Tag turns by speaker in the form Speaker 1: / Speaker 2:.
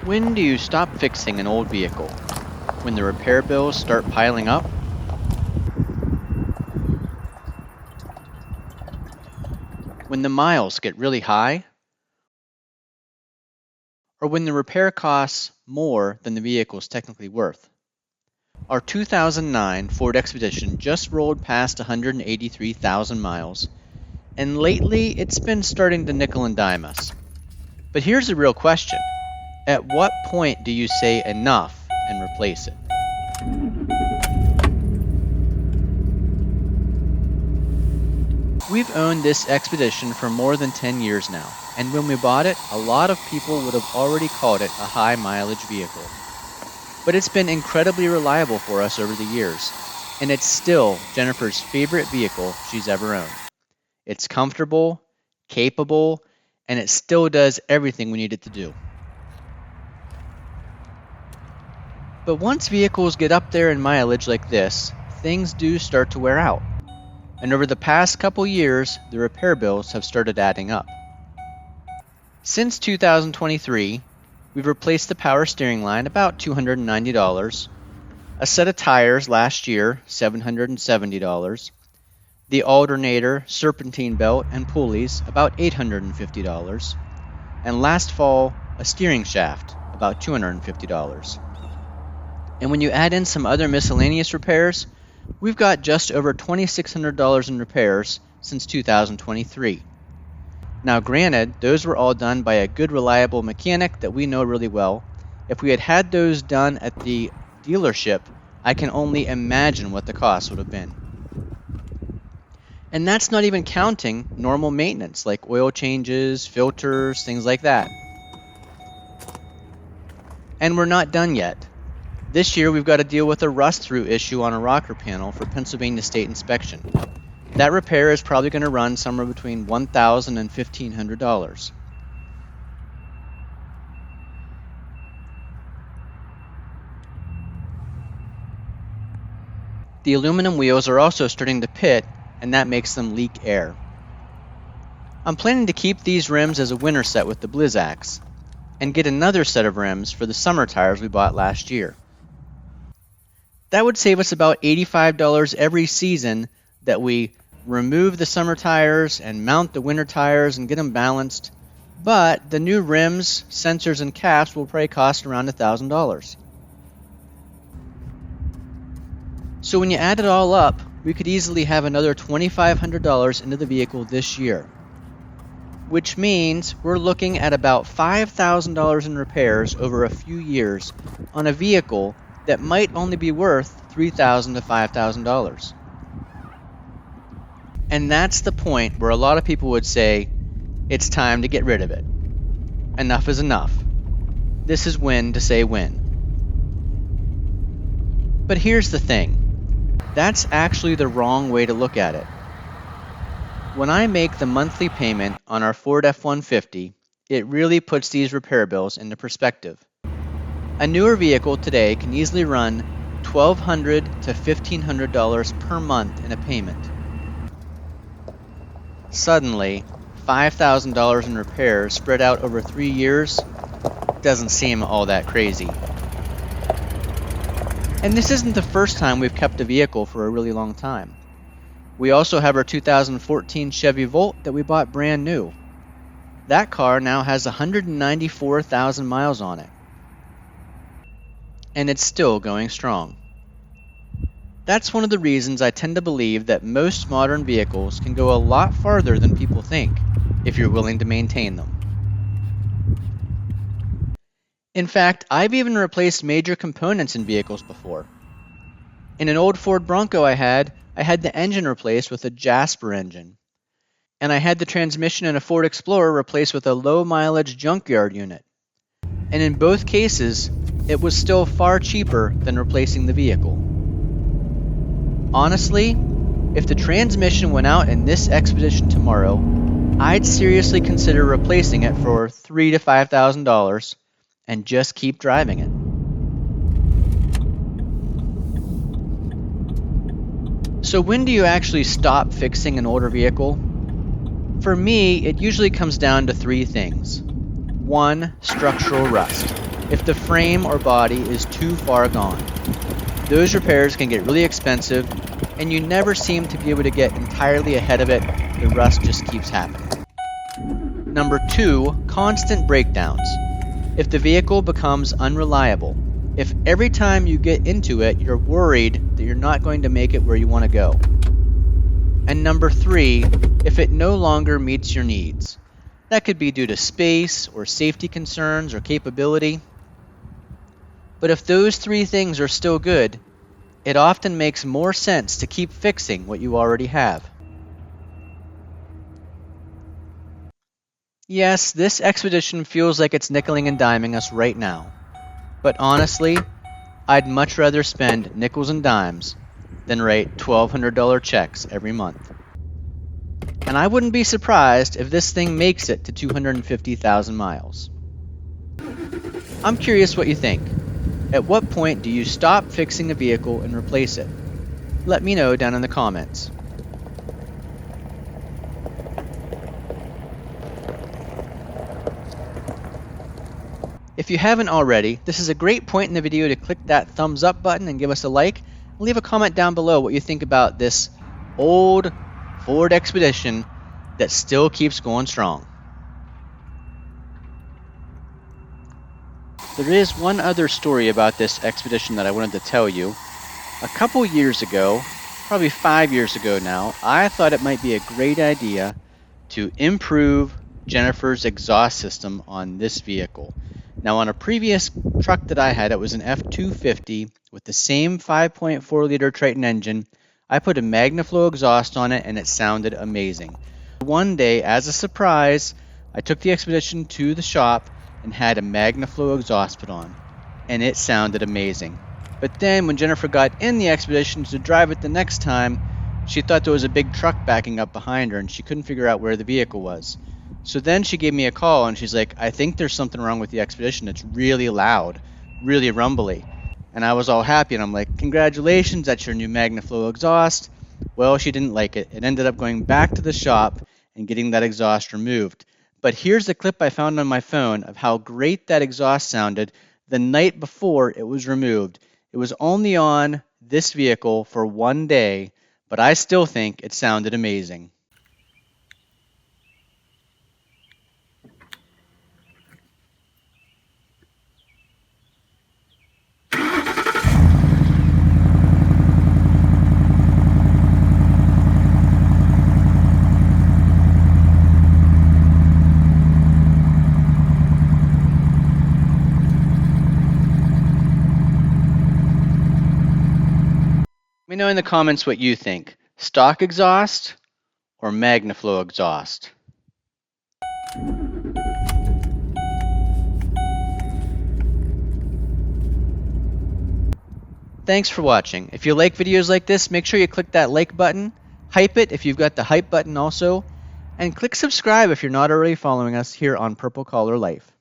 Speaker 1: When do you stop fixing an old vehicle? When the repair bills start piling up? When the miles get really high? Or when the repair costs more than the vehicle is technically worth? Our 2009 Ford Expedition just rolled past 183,000 miles, and lately it's been starting to nickel and dime us. But here's the real question. At what point do you say enough and replace it? We've owned this Expedition for more than 10 years now, and when we bought it, a lot of people would have already called it a high mileage vehicle. But it's been incredibly reliable for us over the years, and it's still Jennifer's favorite vehicle she's ever owned. It's comfortable, capable, and it still does everything we need it to do. But once vehicles get up there in mileage like this, things do start to wear out. And over the past couple years, the repair bills have started adding up. Since 2023, we've replaced the power steering line, about $290, a set of tires last year, $770, the alternator, serpentine belt, and pulleys, about $850, and last fall, a steering shaft, about $250. And when you add in some other miscellaneous repairs, we've got just over $2,600 in repairs since 2023. Now granted, those were all done by a good reliable mechanic that we know really well. If we had had those done at the dealership, I can only imagine what the cost would have been. And that's not even counting normal maintenance like oil changes, filters, things like that. And we're not done yet. This year we've got to deal with a rust-through issue on a rocker panel for Pennsylvania State inspection. That repair is probably going to run somewhere between $1,000 and $1,500. The aluminum wheels are also starting to pit, and that makes them leak air. I'm planning to keep these rims as a winter set with the Blizzaks, and get another set of rims for the summer tires we bought last year. That would save us about $85 every season that we remove the summer tires and mount the winter tires and get them balanced. But the new rims, sensors, and caps will probably cost around $1,000. So when you add it all up, we could easily have another $2,500 into the vehicle this year. Which means we're looking at about $5,000 in repairs over a few years on a vehicle that might only be worth $3,000 to $5,000. And that's the point where a lot of people would say, it's time to get rid of it. Enough is enough. This is when to say when. But here's the thing. That's actually the wrong way to look at it. When I make the monthly payment on our Ford F-150, it really puts these repair bills into perspective. A newer vehicle today can easily run $1,200 to $1,500 per month in a payment. Suddenly, $5,000 in repairs spread out over 3 years doesn't seem all that crazy. And this isn't the first time we've kept a vehicle for a really long time. We also have our 2014 Chevy Volt that we bought brand new. That car now has 194,000 miles on it. And it's still going strong. That's one of the reasons I tend to believe that most modern vehicles can go a lot farther than people think, if you're willing to maintain them. In fact, I've even replaced major components in vehicles before. In an old Ford Bronco I had the engine replaced with a Jasper engine. And I had the transmission in a Ford Explorer replaced with a low-mileage junkyard unit. And in both cases, it was still far cheaper than replacing the vehicle. Honestly, if the transmission went out in this Expedition tomorrow, I'd seriously consider replacing it for $3,000 to $5,000 and just keep driving it. So when do you actually stop fixing an older vehicle? For me, it usually comes down to 3 things. 1, structural rust. if the frame or body is too far gone. Those repairs can get really expensive, and you never seem to be able to get entirely ahead of it. The rust just keeps happening. Number 2, constant breakdowns. If the vehicle becomes unreliable, if every time you get into it, you're worried that you're not going to make it where you want to go. And number 3, if it no longer meets your needs. That could be due to space or safety concerns or capability. But if those 3 things are still good, it often makes more sense to keep fixing what you already have. Yes, this expedition feels like it's nickeling and diming us right now. But honestly, I'd much rather spend nickels and dimes than write $1,200 checks every month. And I wouldn't be surprised if this thing makes it to 250,000 miles. I'm curious what you think. At what point do you stop fixing a vehicle and replace it? Let me know down in the comments. If you haven't already, this is a great point in the video to click that thumbs up button and give us a like. And leave a comment down below what you think about this old Ford Expedition that still keeps going strong. There is one other story about this expedition that I wanted to tell you. A couple years ago, probably 5 years ago now, I thought it might be a great idea to improve Jennifer's exhaust system on this vehicle. Now, on a previous truck that I had, it was an F-250 with the same 5.4 liter Triton engine. I put a Magnaflow exhaust on it and it sounded amazing. One day, as a surprise, I took the Expedition to the shop and had a Magnaflow exhaust put on, and it sounded amazing. But then when Jennifer got in the Expedition to drive it the next time, she thought there was a big truck backing up behind her and she couldn't figure out where the vehicle was. So then she gave me a call and she's like, I think there's something wrong with the Expedition. It's really loud, really rumbly. And I was all happy and I'm like, congratulations, that's your new Magnaflow exhaust. Well, she didn't like it. It ended up going back to the shop and getting that exhaust removed. But here's the clip I found on my phone of how great that exhaust sounded the night before it was removed. It was only on this vehicle for 1 day, but I still think it sounded amazing. Let me know in the comments what you think. Stock exhaust or Magnaflow exhaust? Thanks for watching. If you like videos like this, make sure you click that like button, hype it if you've got the hype button also, and click subscribe if you're not already following us here on Purple Collar Life.